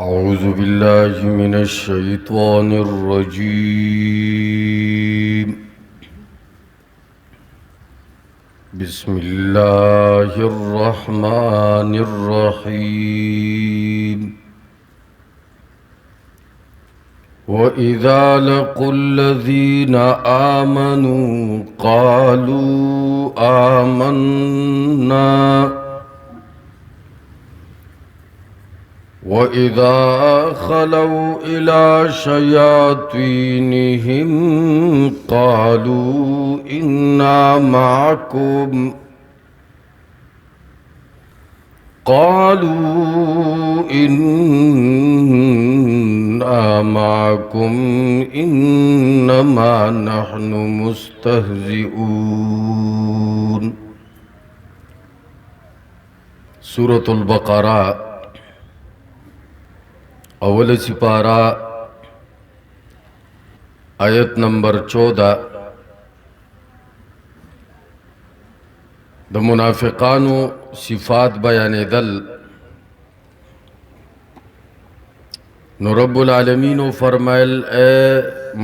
أعوذ بالله من الشيطان الرجيم. بسم الله الرحمن الرحيم. وإذا لقوا الذين آمنوا قالوا آمنا وإذا خلوا إلى شياطينهم قالوا إنا معكم إنما نحن مستهزئون. سورة البقرة اول سپارہ آیت نمبر 14 د منافقانو صفات بیان دل. نو رب العالمین فرمائل اے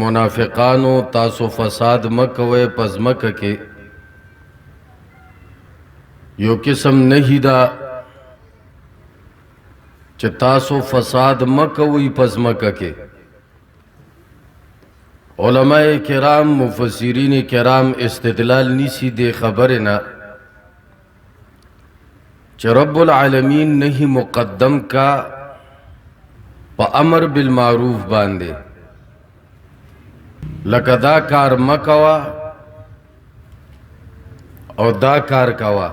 منافقانو تاسو فساد مکوے پز مکہ کے یو قسم نہیں دا چې تاسو فساد مکوئ پس مکہ کے. علماء کرام مفسرین کرام استدلال نیسی دے خبرنا چې رب العالمین نہیں مقدم کا پا امر بالمعروف باندے لکه دا کار مکوا او دا کار کوا.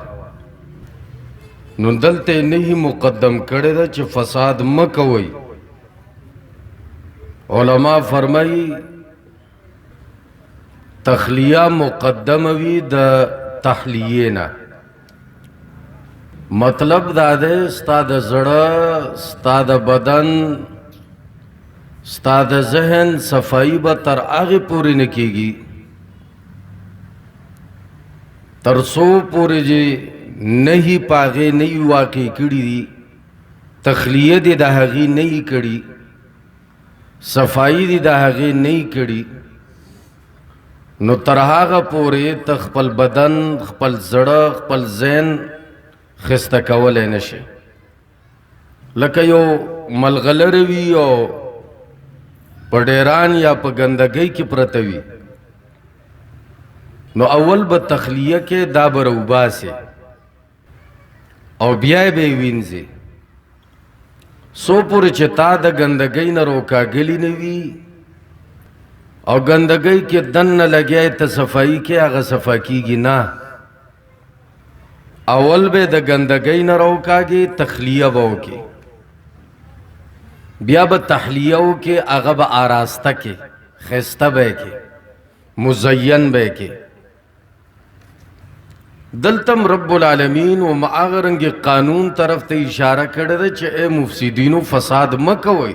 نو دلتے نہیں مقدم کرے دا چھ فساد مکوئی. علماء فرمائی تخلیہ مقدم وی دا تحلیینا. مطلب دا دے ستا دا زڑا ستا دا بدن ستا دا ذہن صفائی با تر آغی پوری نکی گی ترسو پوری جی نہیں پاغے نہیں واقع کری دی تخلیہ دی دا حقی نہیں کری صفائی دی دا حقی نہیں کری. نو ترہاغا پورے تخپل بدن خپل زڑا خپل ذہن خستہ کولے نشے. لکہ یو ملغلروی او پڑیران یا پا گندگی کی پرتوی نو اول با تخلیہ کے دا بروبا سے او بیای بے وینزی سو پوری چه تا دا گندگی نا روکا گلی نوی او گندگی کے دن نا لگیا تا صفائی کے آغا صفا کی گی نا. اول بے دا گندگی نا روکا گی تخلیہ باو کے بیا با تحلیہو کے آغا با آراستہ کے خیستہ بے کے مزین بے کے. دلتم رب العالمین و معاغرنگی قانون طرف تے اشارہ کردے چھے اے مفسدینو فساد مکوئی.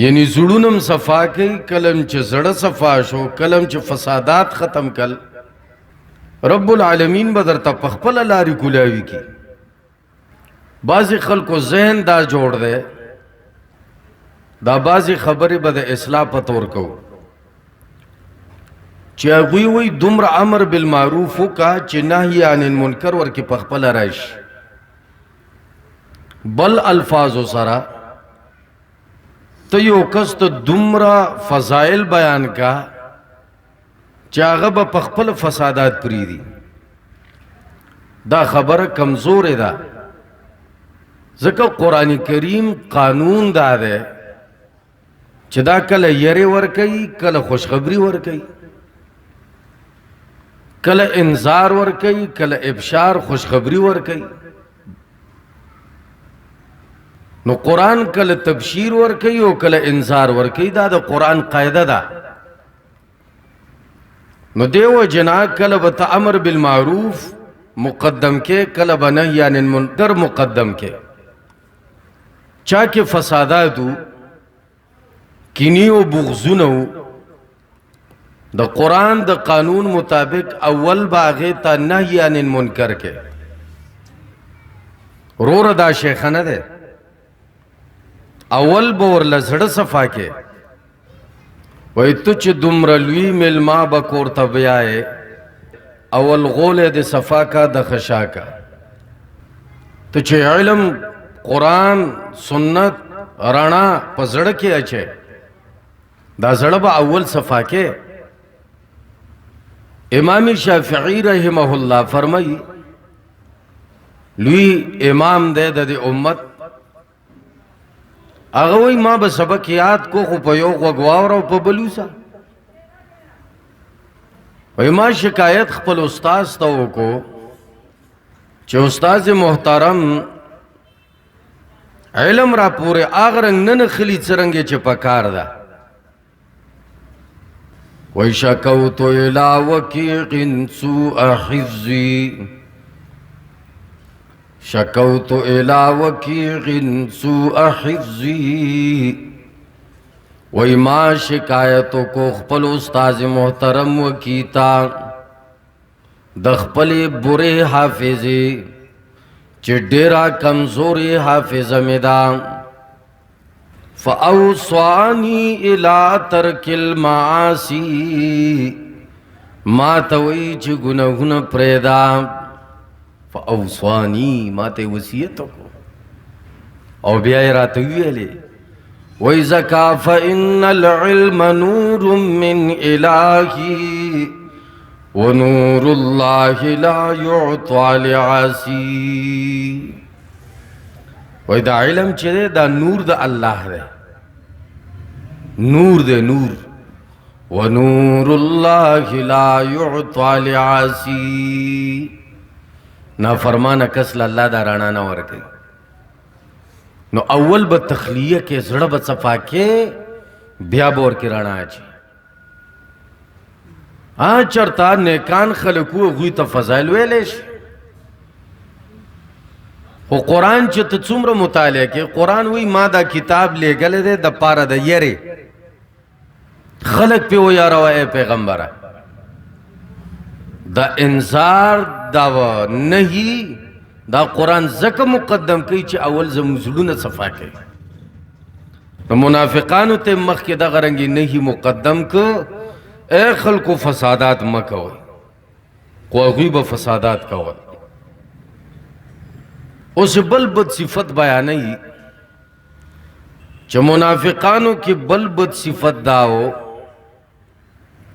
یعنی زڑونم صفا کئی کلم چھے زڑ صفا شو کلم چھے فسادات ختم کل رب العالمین بدر تا پخپل لاری کلاوی کی. بعضی خلقو ذہن دا جوڑ دے دا بعضی خبری بد اصلاح پتور کو چی اگوی وی دمر امر بالمعروفو کا چی نحی عن المنکر ورکی پخپل رائش بل الفاظو سرا تیو کست دمر فضائل بیان کا چی آغا با پخپل فسادات پریدی. دا خبر کمزور دا ذکر قرآن کریم قانون دا دے چی دا کل یری ورکی کل خوشخبری ورکی کل انذار ورکی کل ابشار خوشخبری ورکی. نو قرآن کل تبشیر ورکی و کل انذار ورکی دا دا قرآن قائدہ دا. نو دیو جنا کل بتا امر بالمعروف مقدم کے کل بنہی عن المنکر مقدم کے. چاکہ فساداتو کنیو بغزونو دا قرآن دا قانون مطابق اول باغی تا نحی عن المنکر کے. رور دا شیخانہ دے اول بور لزړه صفا کې وای تو چې دومره لوی ملما به کور ته بیایې اول غوله د صفا کا د خشا کا تو چې علم قرآن سنت رڼا په زړه کې اچي دا زړه به اول صفا کې. امام شافعی رحمه الله فرمایي لوی امام دی د امت هغه وای ما به سبق یاد کو خو په یو غوږ واورو په بلوسا وای ما شکایت خپل استاد ته وکړو چې استاد محترم علم را پورې اغرنګ نه خلی څرنګه چې پکار ده وای شکوت الی وکیع سوء حفظی شکوت الی وکیع سوء حفظی وای ما شکایتو کو خپل استاد محترم وکیتا د خپل برے حافظی چې ډیرا کمزوري حافظه مې ده فاوصانی الی ترک المعاصی ما ته وی چې ګناهونه پرېږده فاوصانی ما ته وصیت وکړو او بیا یې راته ویلې وای زکا فإن العلم نور من الهی ونور الله لا يعطى لعاصي وای دا علم چې دا نور د الله دی نور دی نور ونور الله لا يعطى لعاصي نافرمانه کس الله دا رڼا نه ورکوي نو اول به تخلیه کې زړه به صفا کې بیا به ورکې رڼا اچي چرتا نیکان خلقو غوی ته فضایل ویلی شي خو قرآن چې ته څومره مطالعه کې قرآن وی ما دا کتاب لیږلی دی د پاره د یرې خلق پې ویاروه ای پیغمبره دا انذار دا نهي دا قرآن ځکه مقدم کوي چې اول زموږ زړونه صفا کوي نو منافقانو ته مخکې دغه رنګې نهي مقدم که اے خلقو فسادات مکوئ خو هغوی به فسادات کول اوس بل بد صفت بیانوي چې منافقانو کې بل بد صفت داو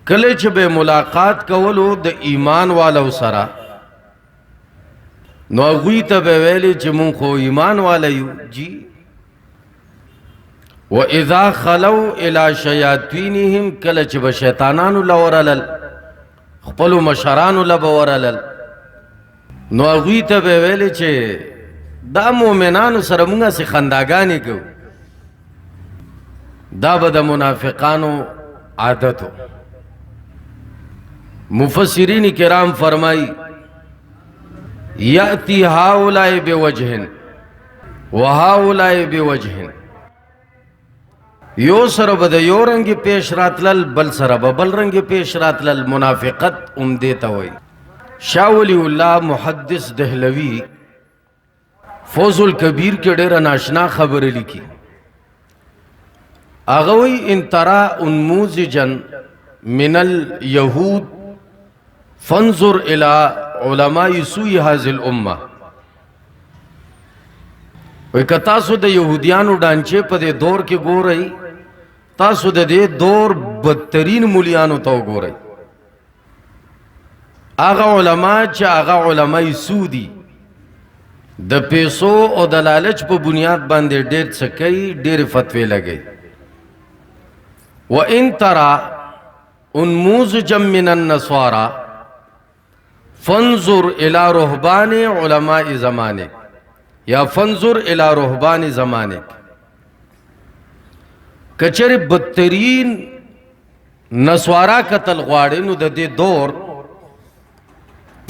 کله چې به ملاقات کولو د ایمان والو سره نو هغوی ته به ویلې چې مونږ خو ایمان والا یو جی وَإِذَا خَلَوْا إِلَى شَيَاطِينِهِمْ کله چې به شیطانانو لورلل خپلو مشرانو له به ورلل نو هغوی ته به ویلې چې دا مؤمنانو سره مونږ هسې خنداګانې کوو دا به د منافقانو عادت و مفسرین کرام فرمائی یأتی هؤلاء بوجه وهؤلاء بوجه یو سره به د یو رنګې پیش راتلل بل سره به بل رنګې پیش راتلل منافقت دې ته وایي شاه ولی الله محدث دهلوي فوز الکبیر کې ډېره ناشنا خبره لیکي هغه وایي ان ترى انموذجا من اليهود فانظر الى علماء سوء هذه الامه وی که تاسو د یهودیانو ډانچې په دې دور کې ګورئ تاسو د دې دور بدترین مولیانو ته وګورئ هغه علما چې هغه علماء سوء دي د پیسو او د لالچ په بنیاد باندې ډېر څه کوي ډېرې فتوې لګوي وان ترى انموذجا من النصارى فانظر الى رهبان علماء زمانك یا فانظر الى رهبان زمانك کچر بدترین نسوارا قتل غواړي نو د دې دور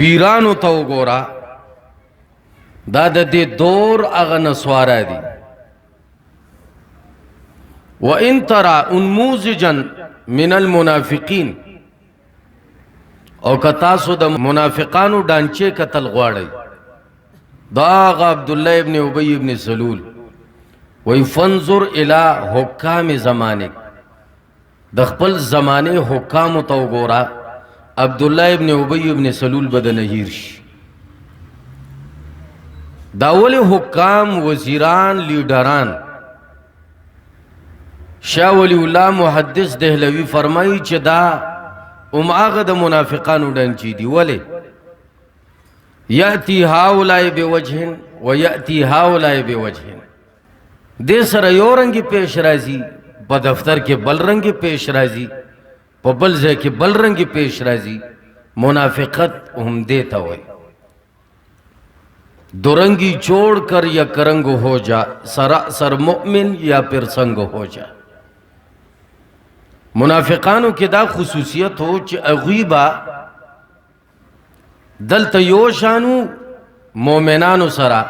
پیرانو ته وګوره دا د دې دور هغه نسوارا دي وان ترى انموذجا من المنافقين او که تاسو د منافقانو ډانچې قتل غواړئ دا عبد الله ابن ابي ابن سلول وی فنظر الى حکام زمانک، د خپل زمانه حکام تو ګورا. عبداللہ ابن ابی ابن سلول بد نهیر شي. داول حکام، وزیران، لیڈران. شاہ ولی اللہ محدث دہلوی فرمائی چې دا هغه د منافقانو ډنچی دی. ولی یأتی هؤلاء بوجه و یأتی هؤلاء بوجه، دې سره یو رنګي پیش راځي، په دفتر کې بل رنګي پیش راځي، په بل ځای کې بل رنګي پیش راځي. منافقت هم دیتا ہوئے. دورنگی چھوڑ کر یا کرنگ ہو جا، سراسر مؤمن یا پھر سنگ ہو جا. منافقانو کی دا خصوصیت ہو چی اغیبا دلتا یو شانو مومنانو سرا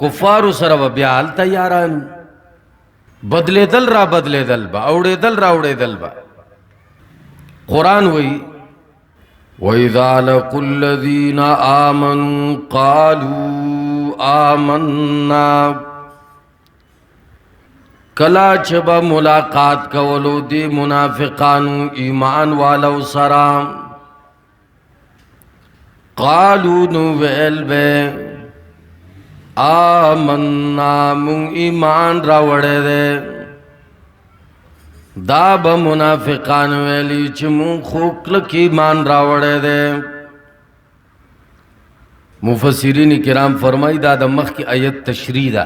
کفارو سرا و بیال تیارانو. بدلے دل را بدلے دل با، اوڑے دل را اوڑے دل با. قرآن وی وَإِذَا لَقُوا الَّذِينَ آمَنُوا قَالُوا آمَنَّا، کلا چبا ملاقات کولو دی منافقانو ایمان والو سرام. قالوا نویل بے آمنا، من ایمان راوڑے دے. دا با منافقان ویلی چی من خوکلک ایمان راوڑے دے. مفسرین کرام فرمائی دا مخ کی آیت تشریح دا.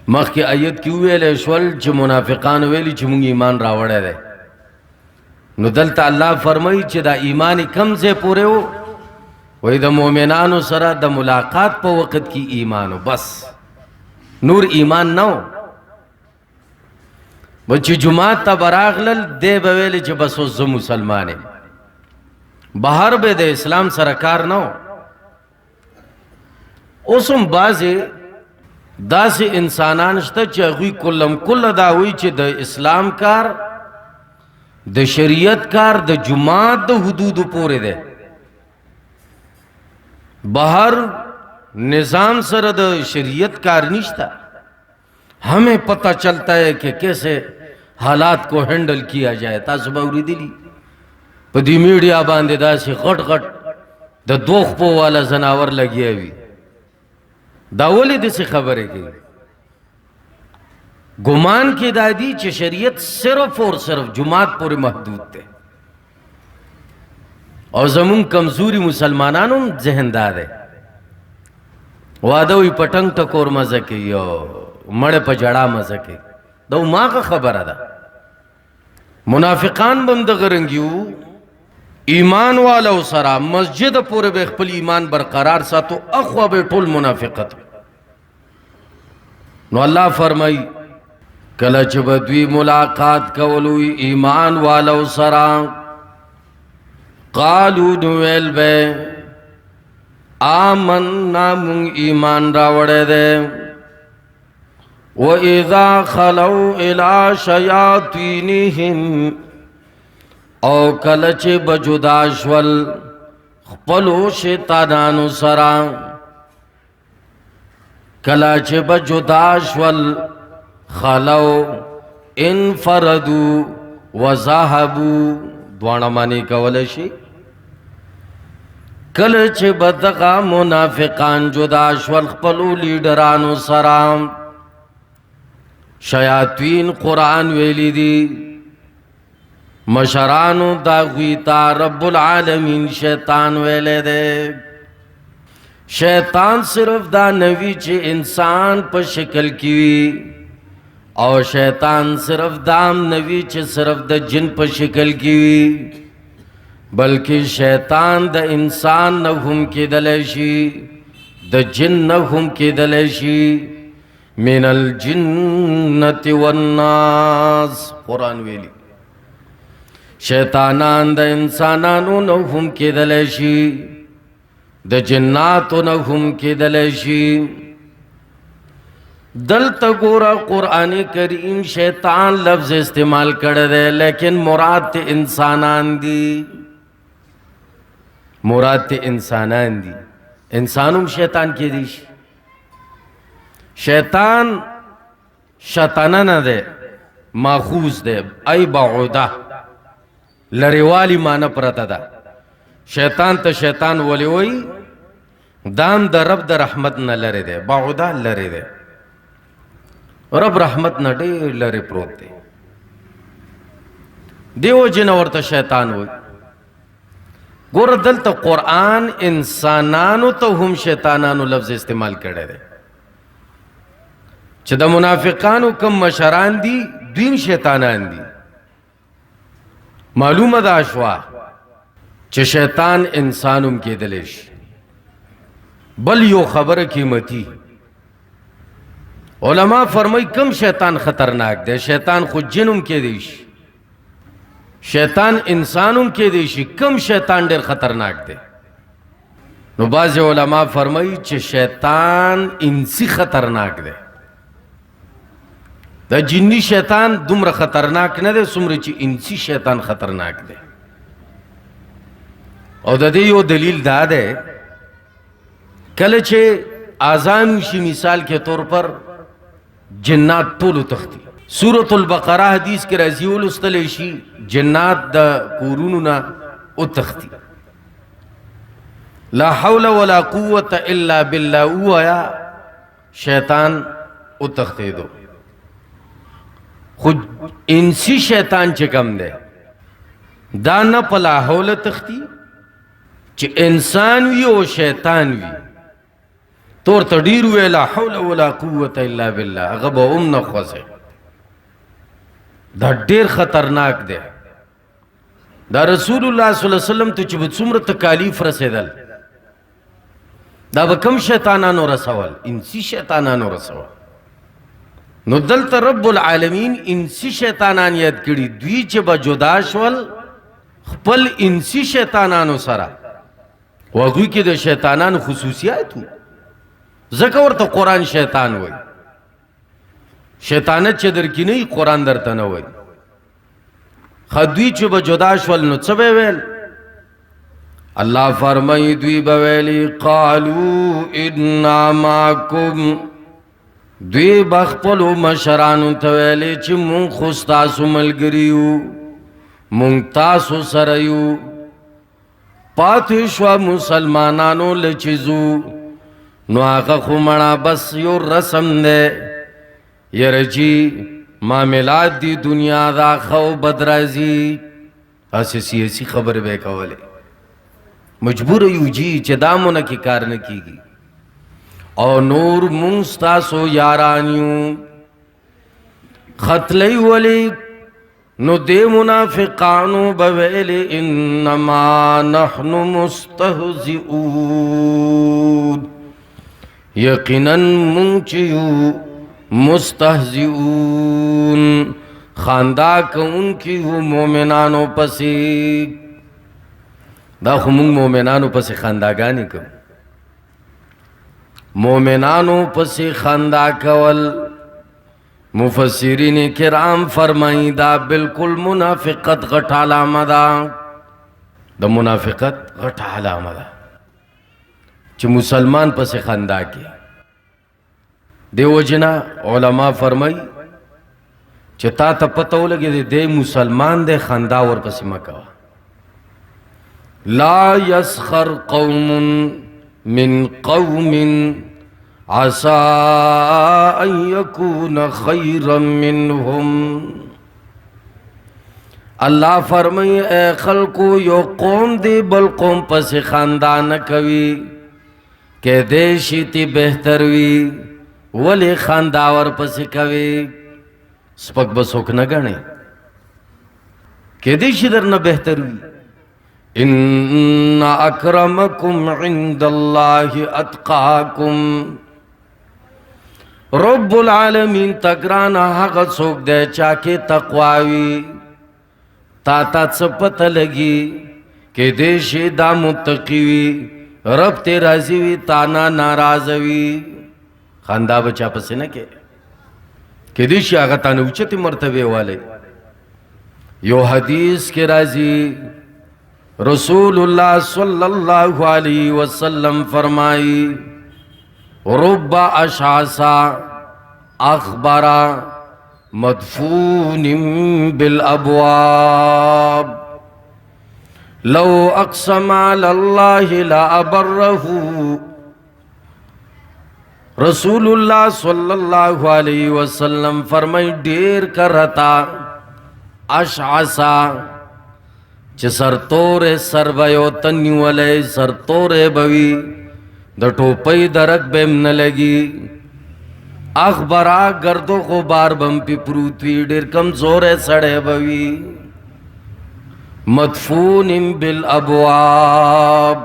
مخ کی آیت کیوں ویلے شول چی منافقان ویلی چی من ایمان راوڑے دے. نو دلتا اللہ فرمائی چی دا ایمانی کم سے پورے ہو، وی دا مومنانو سرا دا ملاقات پا وقت کی ایمانو، بس نور ایمان نو. بچی جماعت تا براغلل دے بویلی چی بس وز مسلمانے بہر بے دے اسلام سرکار نو. اسم بازی دا سی انسانانشتا چی اگوی کلم کل دا ہوئی چی دا اسلام کار، دا شریعت کار، دا جماعت دا حدود پورے دے. بہر نظام سر دا شریعت کار نشتا. ہمیں پتہ چلتا ہے کہ کیسے حالات کو ہینڈل کیا جائے. تاسو باوری دلی پدی میڈیا باندے دا سی غٹ غٹ دا دوخ پو والا زناور لگیا ہوئی. دا ولی دی سی خبر ہے کہ گمان کی دادی چھ شریعت صرف اور صرف جماعت پورے محدود تے. اور زمون کمزوری مسلمانانوں ذہن دار ہے. وادوی پٹنگ ٹکور مزکی یو مڑے پا جڑا مزکی دو ماں کا خبر دا. منافقان بندغرنگیو ایمان والا سرا مسجد پورے بے خپل ایمان برقرار ساتو اخوا بے ٹول منافقت. نو اللہ فرمائی کلچ بدوی ملاقات کولوی ایمان والا سرا قالو نویل بے آمنا من ایمان راوڑے دے. وَإِذَا خَلَوْا إِلَىٰ شَيَاطِينِهِمْ، او کلچ بجداشول خپلو شیطانانو سرا، کلچ بجداشول خلو انفردو وزاہبو، دوانا معنی کولشی. کلچ بدغا منافقان جداشول خپلو لیڈرانو سرا. شیاطین قرآن ویلی دی مشرانو داغویتا رب العالمین شیطان ویلے دے. شیطان صرف دا نوی چے انسان پا شکل کیوی، اور شیطان صرف دام نوی چے صرف دا جن پا شکل کیوی، بلکہ شیطان دا انسان نغم کی دلیشی، دا جن نغم کی دلیشی. من الجنت والناس، قرآن ویلی شیطانان دا انسانانو نغم کی دلیشی، دا جناتو نغم کی دلیشی. دلتا گورا قرآن کریم شیطان لفظ استعمال کردے، لیکن مراد تے انسانان دی. مراد تے انسانان دی. انسانوں شیطان کی دیش. शैतान शताना न दे माखूज दे ای بعودا لریوالی مانا پرتا دا شیطان تا شیطان ولی وی دام دا رب دا رحمت نا لری دے بعودا لری دے رب رحمت نا دیر لری پروت دے دیو جنورتا شیطان وی گور دلتا قرآن انسانانو تا هم شیطانانو لفظ استعمال کرده دے چه دا منافقانو کم مشران دی دویم شیطانان دی معلوم دا شوا چه شیطان انسانم کے دلش بل یو خبر قیمتی علماء فرمائی کم شیطان خطرناک دے شیطان خود جنم کے دیش شیطان انسانم کے دیشی کم شیطان دیر خطرناک دے نو بعض علماء فرمائی چه شیطان انسی خطرناک دے دا جنی شیطان دمر خطرناک نه ده سمره چې انسی شیطان خطرناک ده او د دې یو دلیل دا ده کله چې اذان شي مثال کے طور پر جنات ټول تختی سورۃ البقرہ حدیث کې راځي ولستل شي جنات د کورونو نه او تختی لا حول ولا قوة الا بالله ویا شیطان او تختی دو خود انسی شیطان چکم دے دا نا پلا حول تختی چی انسان وی و شیطان وی طور تدیر وی لا حول ولا قوة الا باللہ غب ام نخوزے دا دیر خطرناک دے دا رسول اللہ صلی اللہ علیہ وسلم تو چی بسمر تکالیف رسیدل دا بکم شیطانانو رسول انسی شیطانانو رسول نو دلتا رب العالمین انسی شیطانان یاد کری دوی چه با جدا شول خپل انسی شیطانانو سرا وگوی که دا شیطانان خصوصیاتو ذکر تا قرآن شیطان وی شیطانت چه در کی نئی قرآن در تنوی خدوی چه با جدا شول نو چبه ویل اللہ فرمائی دوی بویلی قالو انا ماکم دوی بخپلو مشرانو تویلی چی مون خستاسو ملگریو مون تاسو سریو پاتشوا مسلمانانو لچیزو نو آقا خمڑا بس یو رسم دے یرجی معاملات دی دنیا دا خو بدرازی ایسی سیاسی خبر بے کولے مجبور یو جی چی دامونا کی کار نکی گی او نور منستاسو یارانیو خطلی ولی نو دے منافقانو بویل انما نحن مستہزئون یقینا منچیو مستہزئون خانداک ان کی ہو مومنانو پسی دا خمونگ مومنانو پسی خانداگانی کم مومنانو پسی خندا کول مفسرین کرام فرمائی دا بالکل منافقت غٹ علامہ دا منافقت غٹ علامہ دا چی مسلمان پسی خندا کی دیو جنا علماء فرمائی چی تا تا پتو لگی دے مسلمان دے خندا ور پسی مکوا لا یسخر قوم من قوم عسى ان يكون خيرا منهم اللہ فرمائی اے خلقو یو قوم دی بل قوم پس خاندان کوي کہ دیشی تی بہتر وی ولی خانداور پس کوي سپک بسوک نگنے کہ دیشی در نہ بہتر وی ان اکرمکم عند اللہ اتقاکم رب العالمین تگرانا حق سوک دے چاکے تقواوی تا چپت لگی کہ دیشی دا متقیوی رب تے رازیوی تانا نارازوی خاندہ بچا پسے نکے کہ دیشی آگا تانا اچھتی مرتبے والے یو حدیث کے رازی رسول اللہ صلی اللہ علیہ وسلم فرمائی رب اشعثا अखबरा मदफून बिलअबवाब लो अक़सम अलल्लाहि लअबर्रहू। रसूलुल्लाह सल्लल्लाहु अलैहि वसल्लम फरमाई ढेर करता अशअसा च सरतोरे सरबयो तन्यू वाले सरतोरे बवी द टोपई दरक बेम न लगी। अखबरा गर्दो को बार बम पी पृथ्वी ढेर कमजोर है सड़े बवी। मदफून बिल अबवाब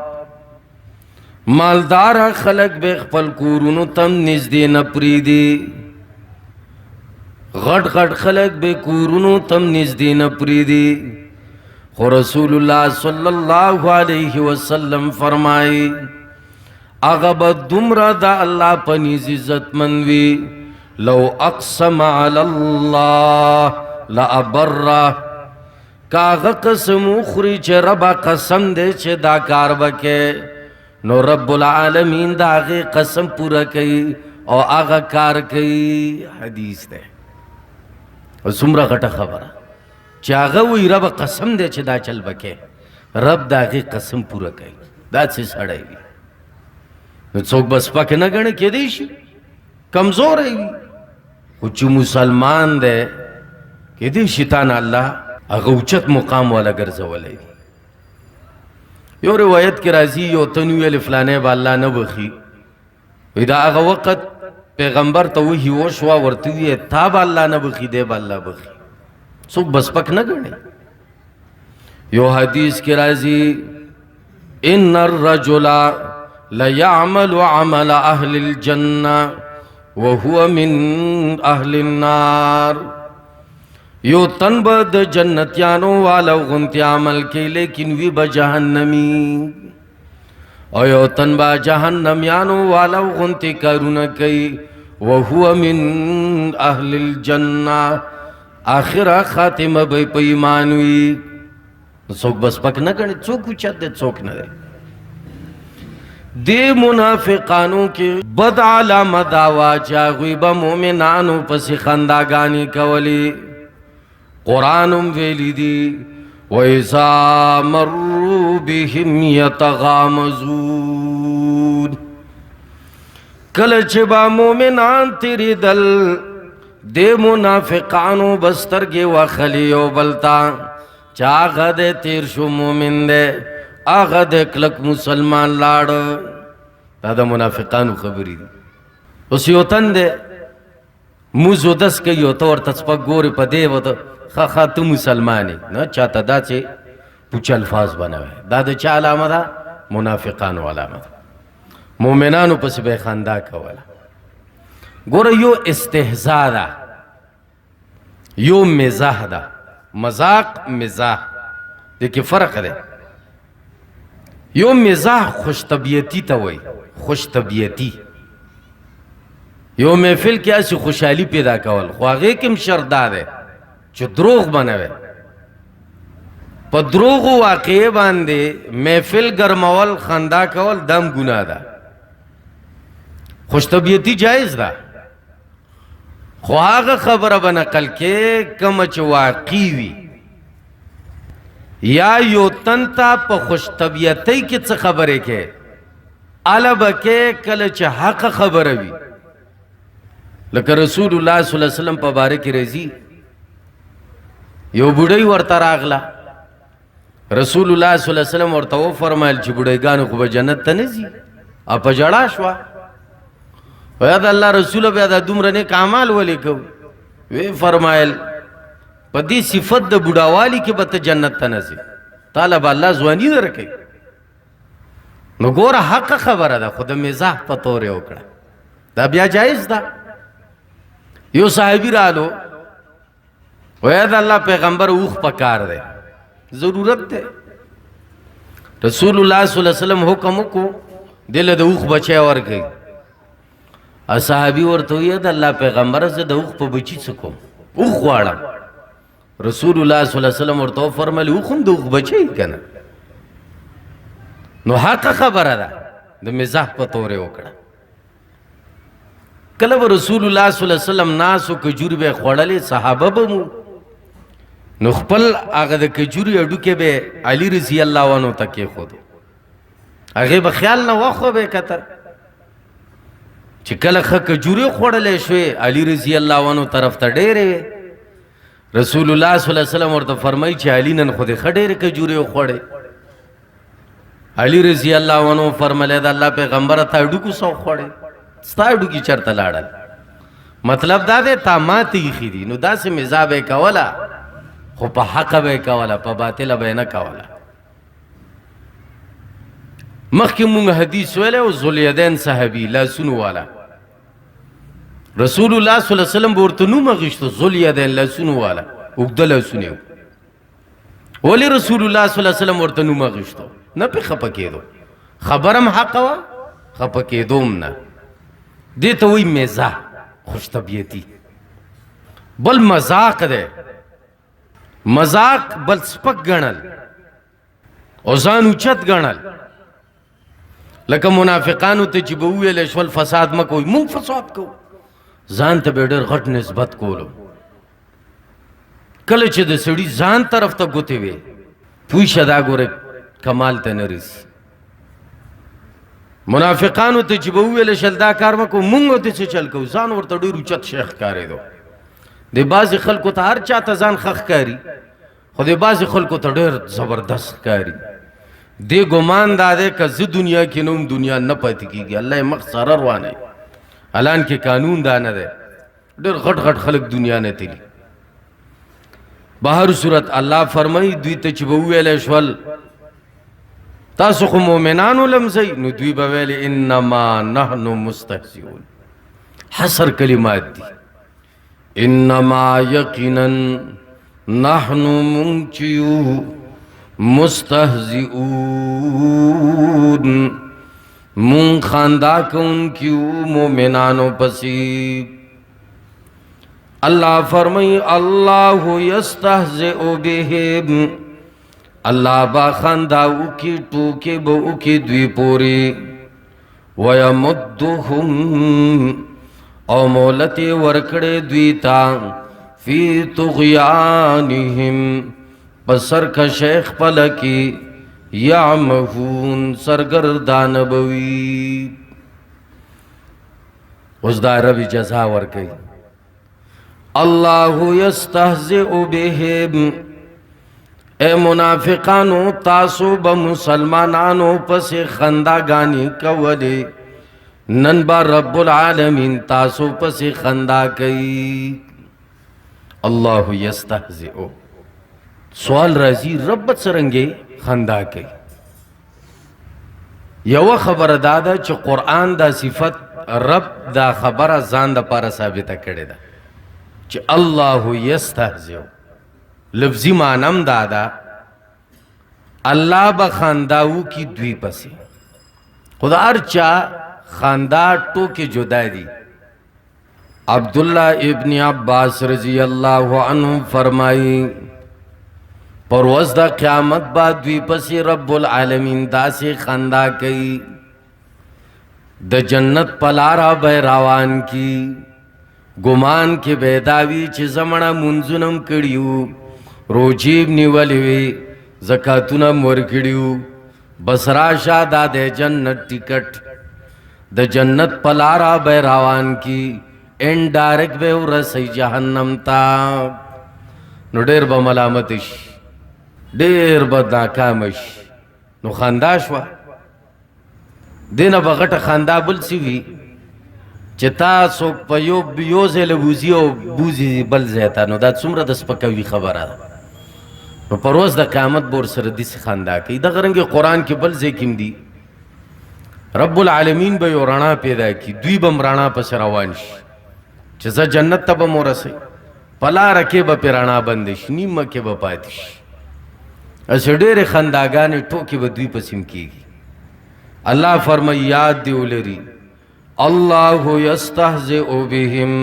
मालदार खलक बे खपल कूरुनु तम निजदे न प्रीदी। गट गट खलक बे कूरुनु तम निजदे न प्रीदी। खो रसूलुल्लाह सल्लल्लाहु अलैहि वसल्लम फरमाई अगब दुमरा दा अल्लाह पनीज इज्जत मनवी लो अक़सम अलल्लाह लअबर्रा काग कसम उखरी चे रबा कसम दे चे दा कार बके नो रब्बुल आलमीन दा आगे कसम पूरा कई और आगा कार कई। हदीस दे और सुमरा घटा खबर चागा वही रब कसम दे चे दा चल बके रब दा आगे कसम पूरा कई दा से सड़ेगी चौक बस पक न गणे के देश कमजोर है कुछ मुसलमान दे के दे शितान अल्लाह अगर उच्चत मुकाम वाला गर्जवले। यो रिवायत के राजी यो तनवील फलाने बाल्ला न बखी इदा अगर वक़्त पैगंबर तो वही वशवा वर्ती है था बाल्ला न बखी दे बाल्ला बखी चौक बस पक न गणे। यो हदीस के राजी इन्नर रजुला लयामलु अमल अहलिल जन्ना व हुवा मिन अहलिन नार। यो तनबद जन्नतियानों वाला गुनते अमल के लेकिन वी बजहन्नमी और यो तनबा जहन्नमियानों वाला गुनते करुण कई व हुवा मिन अहलिल जन्ना। आखिरा खातिमा बई पैमानवी चौक बस पक न गणे चौक उचत दे चौक न दे दे मुनाफिकानों के बद आलामा दावा चागुई ब मोमिनानों पसी खंदागानी कवली कुरानुम वेली दी वैसा मर्रू बिहिम यतगामजून। कल चबा मोमिनान तेरी दल दे मुनाफिकानों बस्तर के वखलियो बलता चागा दे तेर शो मोमिन दे आगा दे क्लक मुसलमान लाड़ दादा मुनाफिकानु खबरी दी उस योतन दे मुझो दस के योतो और तस्पक गोरे पदे वो तो खा तू मुसलमानी न चाहता दा चे पुछ अल्फाज बनावे दादा चा अलामा दा मुनाफिकानु अलामा मोमिनानु पस बेखानदा का वाला गोरे यो इस्तेहज़ा दा यो मिज़ाह दा मजाक मिज़ाह देखिए फ़र्क है। यो मिज़ाह खुश तबीयती तवई खुश तबीयती यो महफिल क्या सी खुशहाली पैदा कवल ख्वागे किम शरदार है जो द्रोग बनावे प द्रोग वाक़े बांधे महफिल गरमावल खंदा कवल दम गुनाह दा खुश तबीयती जायज़ दा ख्वाग खबर बनकल के कमच वाक़ीवी या यो तंता प खुश तबीयती के च खबरे के अलब के कल च हक खबर भी लका रसूलुल्लाह सल्लल्लाहु अलैहि वसल्लम प बारे की रजी यो बुढ़ई वर्ता रागला रसूलुल्लाह सल्लल्लाहु अलैहि वसल्लम वर्ता वो फरमाइल च बुढ़ईगान को जन्नत तनजी आप जड़ा शवा वयाद अल्लाह रसूल बेदा दुमरने कामाल वले को वे फरमाइल पदी सिफत द बुढ़ावाली के बत जन्नत तनजी तालब अल्लाह ज़वानी दे रखे नो गोरा हक खबर दा खुद मिजाह पतोरे ओकड़ा दा बिया जायज दा यो साहिबी रालो वैद अल्लाह पैगंबर ऊख पकार दे जरूरत दे रसूलुल्लाह सल्लल्लाहु अलैहि वसल्लम हुक्म को दिल दे ऊख बचे और गई असहाबी और तो ये अल्लाह पैगंबर से द ऊख प बची सको ऊख वाड़ा रसूलुल्लाह सल्लल्लाहु अलैहि वसल्लम और तो फरमाल ऊखम द ऊख बचे कना नो हक खबर दा द मिजाह पतोरे ओकड़ा کله به رسول الله صلی الله علیه وسلم ناسو کجور به خوړلې صحابه به مو نو خپل هغه د کجوري اډوکې به علي رضی الله عنه ته کېښودو هغې به خیال نه وخو به کتل چې کله ښه کجوري خوړلی شوې علي رضی الله عنه طرف ته ډېرې رسول الله صلی الله علیه وسلم ورته فرمایي چې علي نن خو دې ښه ډېرې کجوري وخوړې علي رضی الله عنه فرمایلی د الله پیغمبره تا اډوکو څه وخوړې ستا اډوکي چېرته لاړل مطلب دا دی تا ماته ایښي دي نو داسې مزاح به یې کوله خو په حقه به یې کوله په باطله به یې نه کوله مخکې مونږ حدیث ویلی او ذوالیدین صحابي لاسونو والا رسول الله صلی الله علیه وسلم به ورته نوم اخیسته ذوالیدین لاسونو والا اوږده لاسونه یې ولې رسول الله صلی الله علیه وسلم ورته نوم اخیسته نه پې خفه کېدو خبره هم حقه وه خفه کېدو هم نه دې ته وایي مزاح خوش طبیعتي بل مذاق دی مذاق بل سپک ګڼل او ځان اوچت ګڼل لکه منافقانو ته چې به وویلی شول فساد مه کوئ موږ فساد کوو ځان ته به ډېر غټ نسبت کولو کله چې د سړي ځان طرف ته ګوتې وې پوه شه دا ګوره کمال ته نه رسي منافقانو ته چې به وویلی شل دا کار مه کوو موږ ورته څه چل کوو ځان ورته ډېر اوچت شی ښکارېدو د بعضې خلکو ته هر چا ته ځان ښه ښکاري خو د بعضې خلکو ته ډېر زبردست ښکاري دې ګمان دا دی که زه دنیا کې نه هم دنیا نه پاتې کېږي الله یې مخ سره روانوي الان کې قانون دا نه دی ډېر غټ غټ خلک دنیا نه تلي بهر صورت الله فرمایي دوی ته چې به وویلی شول تاسو خو مؤمنانو لمزئ نو دوی به ویل انما نحن مستهزئون حصر کلمات دي انما یقینا نحن منچیو مستهزئون من خاندا کون کیو مومنانو پسی اللہ فرمائی اللہ یستہزئ بہم اللہ با خانداو کی ٹوکے بو کی دوی پوری ویمدہم او مولتی ورکڑے دوی تا فی طغیانہم پسر کا شیخ پلکی یعمہون سرگردان بوی اس دا ربی جزا ورکی اللہ یستہزئ بہم اے منافقانو تاسو با مسلمانانو پس خنداگانی کولی نن با رب العالمین تاسو پس خندا کئی اللہ یستہزئ سوال رازی رب سرنگے خندا کئی یو خبر دادا چه قرآن دا صفت رب دا خبر زان دا پارا ثابتا کرده دا چه اللہ یستہزئ لفظی معنم دادا اللہ با خانداو کی دوی پسی خدا ارچا خاندا ٹوکے جدا دی عبداللہ ابن عباس رضی اللہ عنہ فرمائی پروز دا قیامت بعد دوی پسی رب العالمین دا سے خندا کئی دا جنت پلارا بے روان کی گمان کے بیداوی چی زمنا منزنم کڑیو روجیب نیولیوی زکاتونم ورکڑیو بس راشا دا دے جنت ٹکٹ دا جنت پلارا بے روان کی انڈائریکٹ بے ورسی جہنم تا نو دیر با ملامتش دیر با ناکامش نو خانداش وا دینا با غٹ خاندا بل سیوی چتا سو پیو بیوزے لبوزی او بوزی بل زیتا نو دا سمرا دس پکوی خبر آدھا نو پروز دا قیامت بور سردی سے خاندا کی دا غرنگ قرآن کی بل زیکم دی رب العالمین با یو رانا پیدا کی دوی بم رانا پس روانش چیزا جنت تا با مورسی پلا رکے با پی رانا بندش نیم مکے با پاتش اسے دیر خانداگانی ٹوکی با دوی پسیم کی گی اللہ فرمائی یاد دیو لری اللہ یستہزئ بہم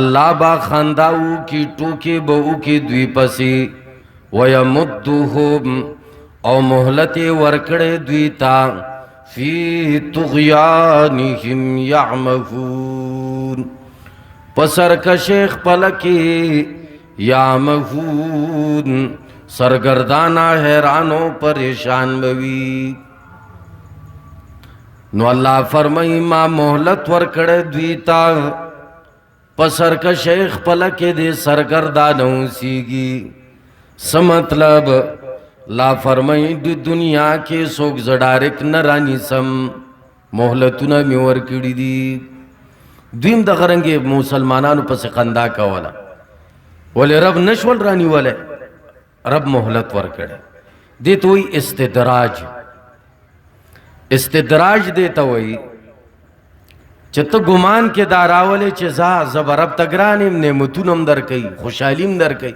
اللہ با خانداو کی ٹوکی با او کی دوی پسی ویمدہم او محلت ورکڑے دوی تا فی طغیانہم یعمہون مهون پسر کا شیخ پلکی یا مهون سرگردانا حیرانو پریشان بوی نو اللہ فرمائی ما محلت ورکڑے دویتا پسر کا شیخ پلکی دے سرگردانو سیگی سمطلب لا فرمائی دی دنیا کے سوک زڑارک نرانی سم محلتونا میور کڑی دی دویم دا غرنگی مسلمانانو پس خندا کولا ولی رب نشول رانی والے رب محلت ورکڑے دیتا ہوئی استدراج دیتا ہوئی چتا گمان کے داراولے چیزا زب رب تگرانیم نعمتونم در کئی خوشحالیم در کئی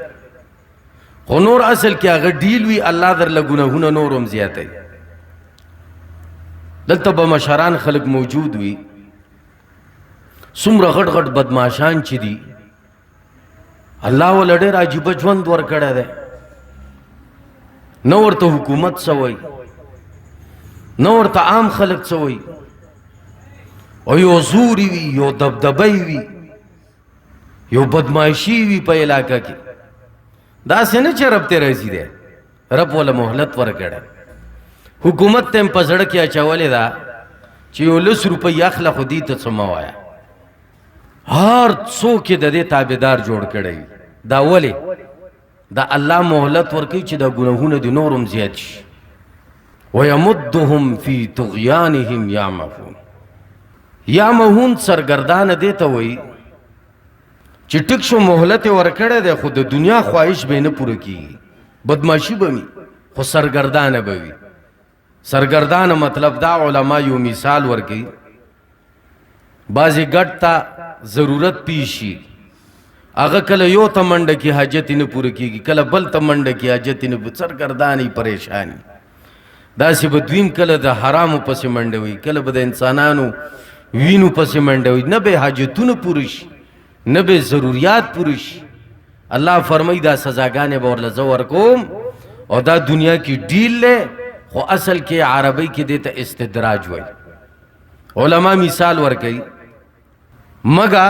خونور اصل کیا اگر ڈیل وی اللہ در لگنہونا نورم زیادہ دلتا بمشاران خلق موجود وی سمر غٹ غٹ بدماشان چی دی اللہ و لڑے راجی بجوند ورکڑا دے نور تا حکومت سوئی نور تا عام خلق سوئی او یو زوری وی یو دبدبی وی یو بدماشی وی پا علاقہ کی دا سے نچے رب تے رہی دے رب والا محلت ورکڑا حکومت تیم پزڑ کیا چاولے دا چی یو 10 روپی اخلا خودی تا سماوایا ہر سو کے دا دے تابدار جوڑ کڑی دا ولی دا اللہ محلت ورکی چی دا گناہون دی نورم زیاد شی وَيَمُدُّهُمْ فِي تُغْيَانِهِمْ يَعْمَهُونَ یامہون سرگردان دیتا ہوئی چی ٹک شو محلت ورکڑے دے خود دنیا خواہش بے نپور کی بدماشی بمی خود سرگردان بوی سرگردان مطلب دا علماء یو مثال ورکی بازی گٹ تا ضرورت پیشی اگا کل یو تا منڈ کی حاجتی نپور کی کل بل تا منڈ کی حاجتی نپور سرگردانی پریشانی دا سی بدویم کل دا حرامو پس منڈوی کل با دا انسانانو وینو پس منڈوی نبے حاجتون پورش نبے ضروریات پورش اللہ فرمائی دا سزاگانے باور لزور کوم اور دا دنیا کی ڈیل لے خو اصل کے عربی کی دیتا استدراج ہوئی علماء مثال ورکی مگا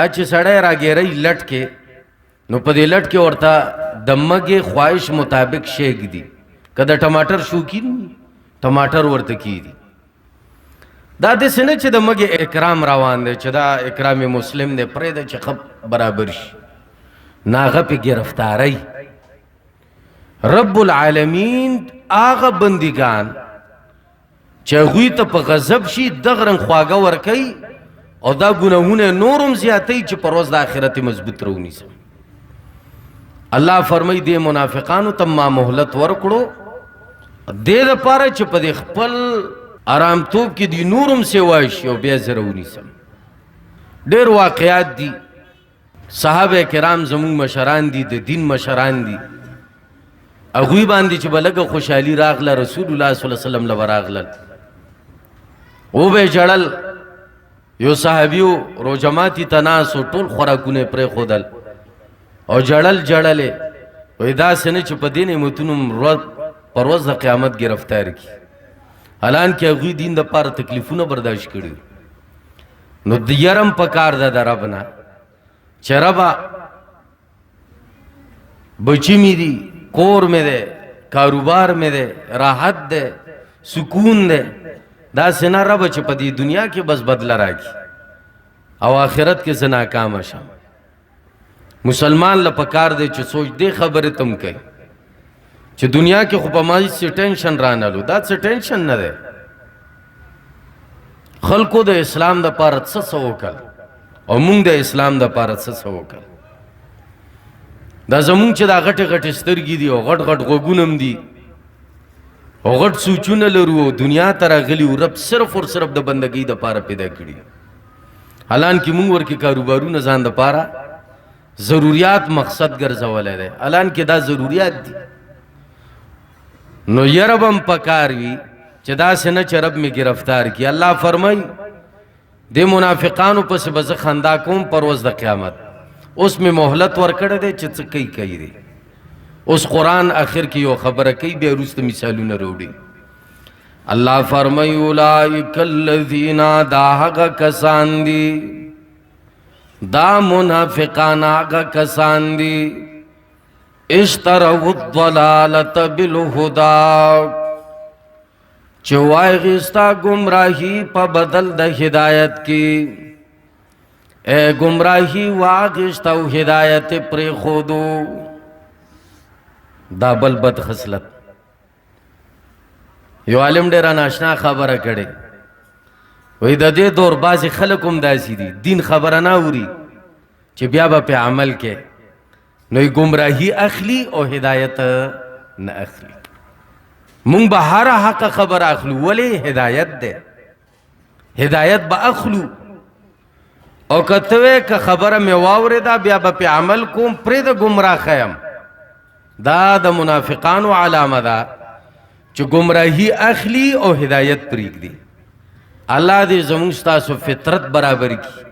اچھ سڑے را گیرئی لٹ کے نو پدے لٹ کے ورطا دمگے خواہش مطابق شیک دی کدا ٹماٹر شو کی ٹماٹر ورطا کی دی دا دے سنے چھ دمگے اکرام روان دے چھ دا اکرام مسلم دے پرے دے چھ خب برابر شی ناغا پہ گرفتاری رب العالمین آغا بندگان چھ غوی تا پا غزب شی دغرن خواگا ورکی او دا گناہون نورم زیادتی چھ پروز دا آخرت مضبوط رونی سا اللہ فرمائی دے منافقانو تم ما محلت ورکڑو دے دا پارا چھ پا دے خپل آرام توب کی دی نورم سے وائشی او بیز رونی سا دیر واقعات دی صحابہ کرام زمون مشران دی دین مشران دی اگوی باندی چھ بلگا خوشحالی راغلا رسول اللہ صلی اللہ علیہ وسلم لبا راغلا او بے جڑل یو صحابیو رو جماعتی تناسو طول خوراکونے پر خودل او جڑل جڑلے و ادا سنے چھ پا دین متنم پروز دا قیامت گرفتار کی حالان کہ اگوی دین دا پار تکلیفون برداشت کری نو دیرم پکار دا ربنا چھ ربا بچی می دی کور میں دے کاروبار میں دے راحت دے سکون دے دا سنا رب چھ پا دی دنیا کے بس بدل راکی او آخرت کے سنا کام شام مسلمان لپکار دے چھ سوچ دے خبر تم کئی چھ دنیا کے خوبامائی سے ٹینشن رانا لو دا سے ٹینشن نہ دے خلقو دے اسلام دا پارت سسو کل او مونگ دے اسلام دا پارت سسو کل دا زمونگ چھ دا غٹ غٹ استرگی دی او غٹ غٹ غگونم دی او غٹ سوچون لرو دنیا ترا غلی رب صرف اور صرف دا بندگی دا پارا پیدا کری حالان کی مونگ ورکی کاروبارو نزان دا پارا ضروریات مقصد گرزوالے دے حالان کی دا ضروریات دی نو یربم پکاروی چھ دا سنہ چھ رب میں گرفتار کی اللہ فرمائی دے منافقانو پس بز خندا کون پروز دا قیامت اس میں محلت ورکڑ دے چھ کئی کئی دے اس قرآن آخر کی یو خبر کئی بے روست مثالو نہ روڑی اللہ فرمائی اولائک الذین داہگا کسان دی دا منافقان آگا کسان دی اشتروا الضلالت بالہدا چوائی غستا گمراہی پا بدل دا ہدایت کی اے گمراہی واغشتا و ہدایت پر خودو دا بل بد خسلت یو عالم ډیر ناشنا خبره کړي وای د دې دور بعض خلک هم داسې دي دین خبره نه اوري چې بیا به په عمل کې نو گمراهی اخلي او هدایت نه اخلي مونږ به هر حق خبر اخلو ولی هدایت ده هدایت به اخلو او کتوے که خبره می واوریدا بیا به په عمل کوم پرې د گمراه خیم دا د منافقانو علامه ده چې گمراهی اخلی او هدایت پریږدي الله دې زموږ تاسو فطرت برابر کی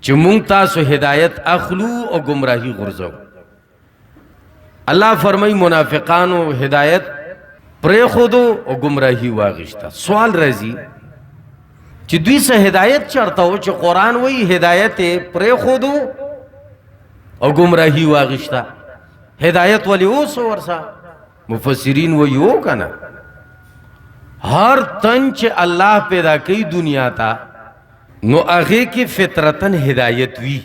چې مونږ تاسو هدایت اخلو او گمراهی غرزو الله فرمای منافقانو هدایت پرې خودو او گمراهی واغشتا سوال راځي چې دوی سه هدایت چرته و چې قرآن وی هدایت پرې خودو او گمراهی واغشتا هدایت ولی اوس ورسا مفسرین وی او کنا ہر تن چې الله پیدا کئی دنیا تا نو اغه کی فطرتن ہدایت وی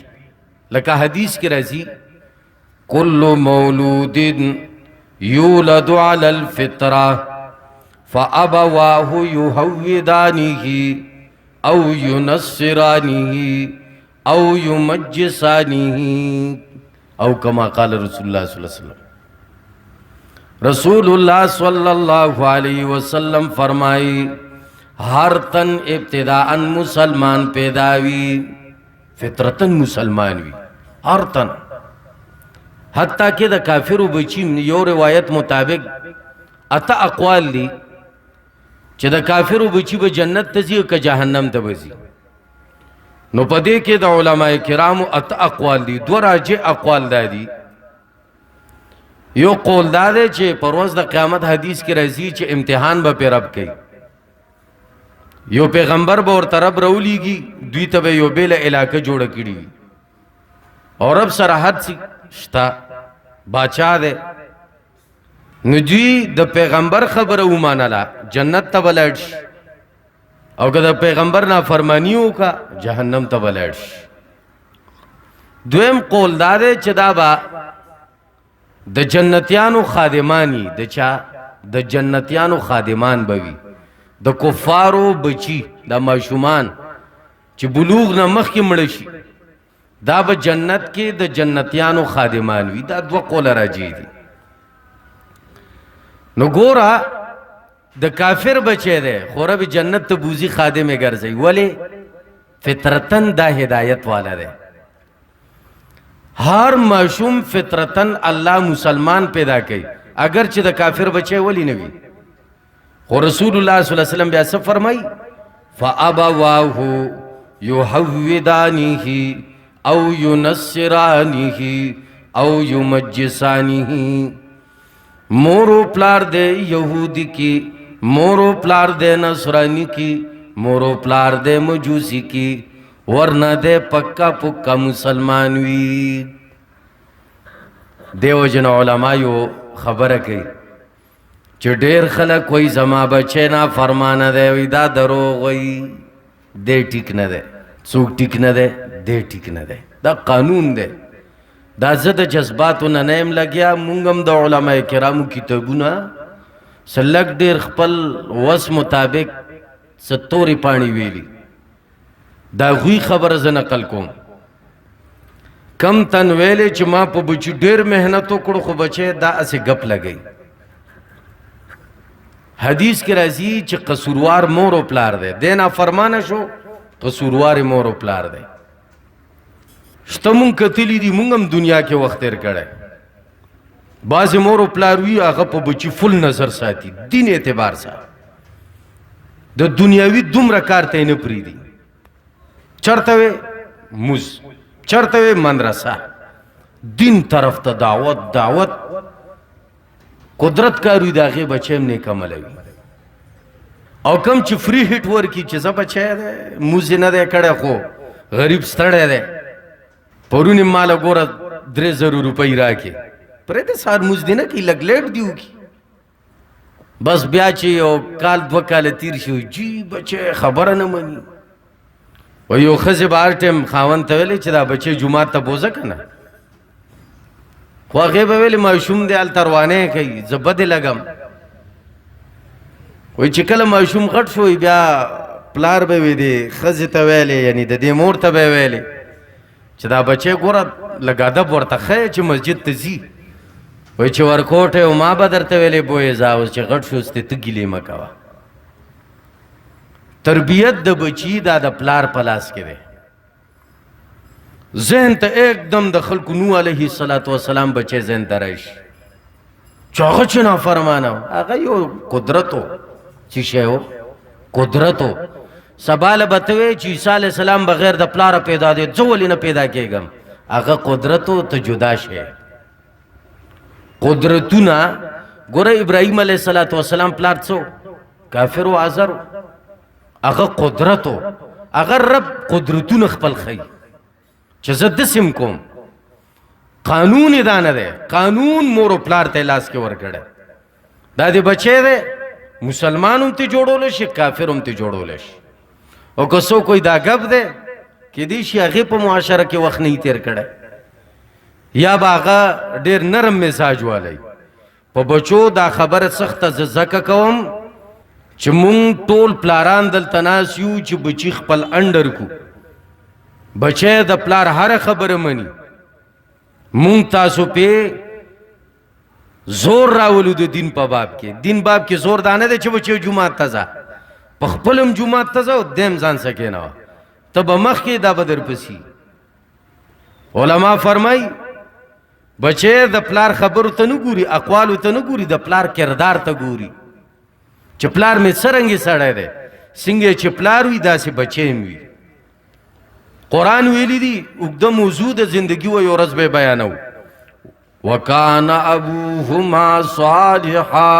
لکه حدیث کی راځي کل مولود یولد علی الفطرة فابواه یهودانه او ینصرانه او یمجسانه او کما قال رسول اللہ صلی اللہ علیہ وسلم رسول اللہ صلی اللہ علیہ وسلم فرمائی ہر تن ابتداءً مسلمان پیداوی فطرتاً مسلمان وی ہر تن حتیٰ کہ دا کافر و بچی یو روایت مطابق اتا اقوال لی چہ دا کافر و بچی با جنت تزی کا جہنم تبزی نو پدے کے دا علماء کرام اتا اقوال دی دو راجع اقوال دا دی یو قول دا دے چہ پروز دا قیامت حدیث کی رضی چہ امتحان با پی رب کئی یو پیغمبر با اور طرف رولی گی دوی تب یو بیل علاقہ جوڑا کری اور اب سراحت شتا باچا دے نو دوی دا پیغمبر خبر اومانالا جنت تب لڑش او که دا پیغمبر نا فرمانیو کا جہنم تا بلڑش دویم قول دادے چه دا با دا جنتیانو خادمانی دا چا دا جنتیانو خادمان بوی دا کفارو بچی دا معشومان چه بلوغ نا مخ کی مڑشی دا با جنت کے دا جنتیانو خادمانوی دا دو قول راجی دی نو گورا دا کافر بچے دے خورا بھی جنت تا بوزی خادم گرزی ولی فطرتن دا ہدایت والا دے ہر معشوم فطرتن اللہ مسلمان پیدا کئی اگرچہ دا کافر بچے ولی نبی خو رسول اللہ صلی اللہ علیہ وسلم بیاسا فرمائی فَأَبَوَاهُ يُحَوِّدَانِهِ او يُنَصِّرَانِهِ او يُمَجِّسَانِهِ مورو پلار دے یہودی کی مورو پلار دے نصرانی کی مورو پلار دے مجوسی کی ورنہ دے پکا پکا مسلمانوی دیو جن علمائیو خبر کئی چو دیر خلق کوئی زما بچے نا فرمانا دے وی دا دروغ وی دے ٹک نہ دے سوک ٹک نہ دے دے ٹک نہ دے دا قانون دے دا زد جذباتو ننیم لگیا مونگم دا علماء کرامو کتابونا سلک دیر خپل وس مطابق ستوری پانی ویلی دا غوی خبر ز نقل کوم کم تن ویلے چی ما پا بچی دیر محنتو کڑو خو بچے دا اسے گپ لگئی حدیث کی رازی چی قصوروار مورو پلار دے دینا فرمانا شو قصوروار مورو پلار دے شتمون کتلی دی مونگم دنیا کے وقت تیر کڑے بعض مورو پلاروی آغا پا بچی فل نظر ساتی دین اعتبار سا دا دنیاوی دم رکارتے نپری دی چرتوے موز چرتوے مندرسہ دین طرف تا دعوت قدرت کاروی داغی بچیم نے کملوی او کم چی فری ہٹ ور کی چیزا بچے دے موزی نہ دے کڑے خو غریب ستڑے دے پرون مال ګوره 3,000 روپۍ راکې پرې ته سار موز دی نه کوي لږ لیټ دی وکړي بس بیا چې یو کال 2 کاله تیر شي جی بچی خبره نه مني و یو ښځې به هر ټایم خاوند ته ویلې چې دا بچی جومات ته بوځه که نه خو هغې به ویلې ماشوم دی هلته روانۍ کوي زه بدې لګم وایي چې کله ماشوم غټ شو بیا پلار به وي دې ښځې ته ویلې یعنې د دې مور ته به یې ویلې چې دا بچی ګوره لږ ادب ورته ښیه چې مسجد ته ځي وایي چې ورکوټ او ما به درته ویلې بویې ځه اوس چې غټ شوستې ته ګیلې مه کوه تربیت د بچی دا د پلار په لاس کې دی ذهن ته ایکدم د خلکو نوح علیه السلام بچی ذهن ته راشي چې هغه چې نافرمانه و هغه یو قدرت و چې شی و قدرت و سبا له به ته وایې چې عیسی علیه السلام بغیر د پلاره پیدا دی زه ولې نه پیدا کېږم هغه قدرت و ته جدا شی قدرتونه ګوره ابراهیم علیه السلام پلار څه کافر و عذر و هغه قدرت و هغه رب قدرتونه خپل ښیي چې زه داسې کوم قانون یې دا نه دی قانون مور و پلار ته لاس کې ورکړی دا دې بچی دی مسلمان هم ته جوړولی شي کافر هم ته جوړولی شي او که څوک کوئی دا ګپ دی کیدای شي هغې په معاشره کې وخت نه تیر کړی یا به هغه ډېر نرم مزاج والی په بچو دا خبره سخته زه ځکه کوم چې مونږ ټول پلاران دلته ناست یو چې بچي خپل انډر کو بچی د پلار هره خبره مني مونږ تاسو پې زور راولو د دین په باب کې دین باب کې زور دا نه دی چې بچی جومات ته ځه په خپل هم جومات ته ځه او دیم ځان څه کېنوه ته به مخکې دا به درپسي علما فرمایي بچی د پلار خبرو ته نه ګوري اقوالو ته نه ګوري د پلار کردار ته ګوري چې پلار مې څرنګې سړی دی څنګه چې پلار وي داسې بچی هم وي قرآن ویلی دی اوږده موضوع د زندگی و یو ورځ به بیانو وکان ابوهما صالحا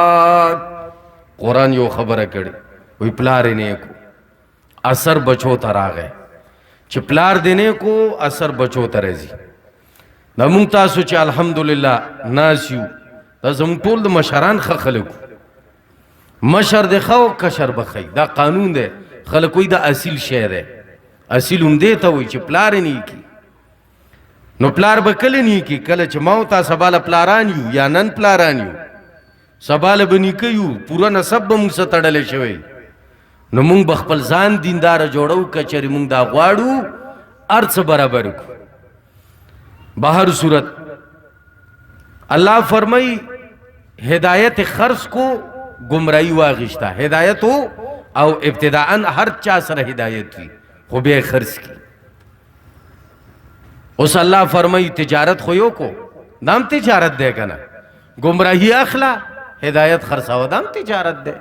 قرآن یو خبره کړي وی پلار یې نیکو اثر بچو ته راغی چې پلار دې نیکو اثر بچو ته راځي دا مونږ تاسو چې الحمدلله ناست یو دا زموږ ټول د مشران ښه خلک مشر دې ښه او کشر به ښه دا قانون دی خلک وایي دا اصیل شی دی اصیل هم دې ته وایي چې پلار یې نیکي نو پلار به کله نیکي کله چې ما او تا سبا له پلاران یو یا نن پلاران یو سبا له به نیکه یو پوره نسب به مونږ سره تړلی شوی نو مونږ به خپل ځان دینداره جوړو که چېرې مونږ دا غواړو هر څه برابر کړو بہر صورت اللہ فرمائی ہدایت خرص کو گمراہی واغشتا ہدایت ہو او ابتداءً ہر چا سر ہدایت تھی خوب خرص کی اس اللہ فرمائی تجارت خویو کو دام تجارت دے کنا گمراہی اخلا ہدایت خرصا ہو دام تجارت دے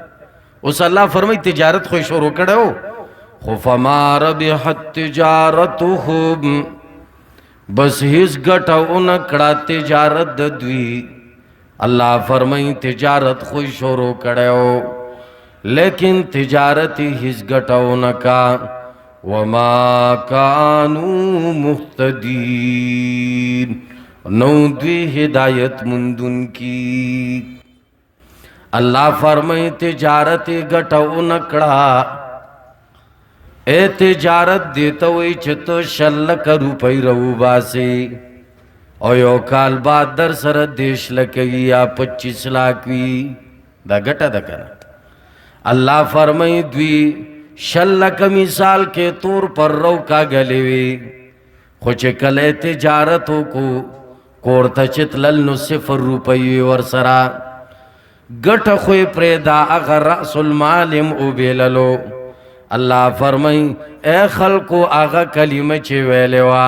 اس اللہ فرمائی تجارت خوی شروع کڑے ہو خفما ربحت تجارتهم بس ہیس گٹاو نکڑا تجارت دوی اللہ فرمائی تجارت خوش شروع کڑے ہو لیکن تجارتی ہیس گٹاو نکا وما کانو مہتدین نو دوی ہدایت مندن کی اللہ فرمائی تجارتی گٹاو نکڑا اے تجارت دیتا ہوئی چھتو 100 لکھ روپئی رو باسی او یو کال بعد در سر 10 لکھ یا 25 لاکھ وی دا گٹا دا کنا اللہ فرمائی دوی 100 لکھ مثال کے طور پر رو کا گلے وی خوچے کلے تجارتوں کو کورتا چتلل نو 0 روپئی ورسرا گٹا خوی پریدا اگر رأس المالم او بیللو اللہ فرمائی اے خلقو آغا کلمہ چی ویلوا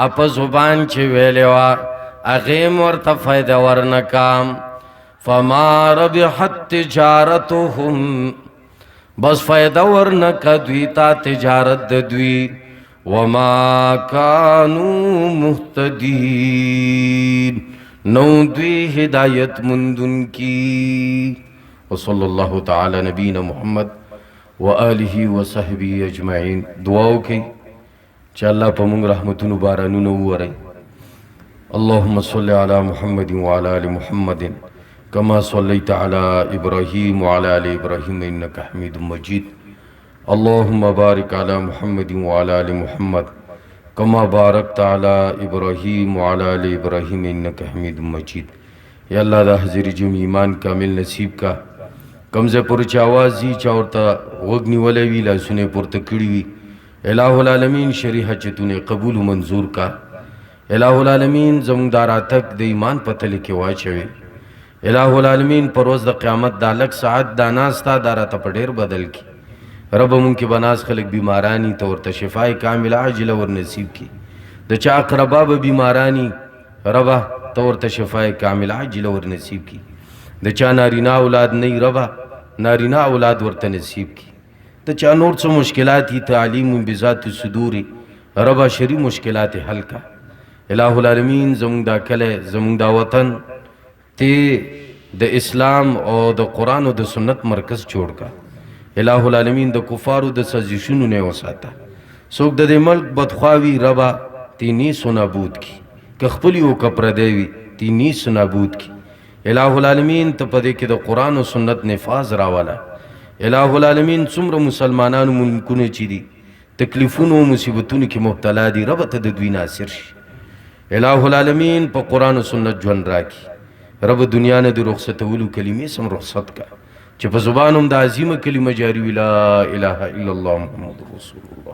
اپا زبان چی ویلوا اغیم ورطا فائدہ ورنکام فما ربحت تجارتهم بس فائدہ ورنکا دویتا تجارت دوی وما کانو مہتدین نو دوی ہدایت مندن کی وصلی اللہ تعالی نبینا محمد وآلہ وصحبہ اجمعین دعاو کی چې الله په موږ رحمتونو بارانونه ووري. اللهم صل على محمد وعلى آل محمد كما صليت على إبراهيم وعلى آل إبراهيم إنك حميد مجيد. اللهم بارك على محمد وعلى آل محمد كما باركت على إبراهيم وعلى آل إبراهيم إنك حميد مجيد. یا اللہ دا حضر جم ایمان کامل نصیب کا. کمزے پر چا آوازی چاورتا غگنی ولیوی لاسونے پر تکڑیوی الہ العالمین شریح چتونے قبول منظور کا. الہ العالمین زمون دارا تک دا ایمان پتلے کے واچوے. الہ العالمین پروز دا قیامت دا لک ساعت دا ناستا دارا تا پڑیر بدل کی. رب من کے بناس خلق بیمارانی تورتا شفای کامل عاجل ور نصیب کی. دا چا اقرباب بیمارانی ربا تورتا شفای کامل عاجل ور نصیب کی. دا چا نارینا اولاد نہیں ربا نارینا اولاد ورتا نصیب کی. دا چا نور سو مشکلاتی تعلیم بذات صدور ربا شری مشکلات حل کا. الہ العالمین زمون دا کلے زمون دا وطن تے دا اسلام اور دا قرآن و دا سنت مرکز چھوڑ کا. الہ العالمین دا کفارو دا سازشنو نے وساتا. سوک دا دے ملک بدخواوی ربا تی نیس و نابود کی. کخپلی و کپردیوی تی نیس و نابود کی. الہ العالمین تا پدے کے دا قرآن و سنت نفاظ راوالا. الہ العالمین سمر مسلمانانو ملکونے چی دی تکلیفون و مصیبتون کی مبتلا دی رب تا دوی ناصر شی. الہ العالمین پا قرآن و سنت جون را کی. رب دنیا نے دی رخصت اولو کلمی سم رخصت کا چی پا زبانم دا عظیم کلمہ جاری لا الہ الا اللہ محمد رسول اللہ.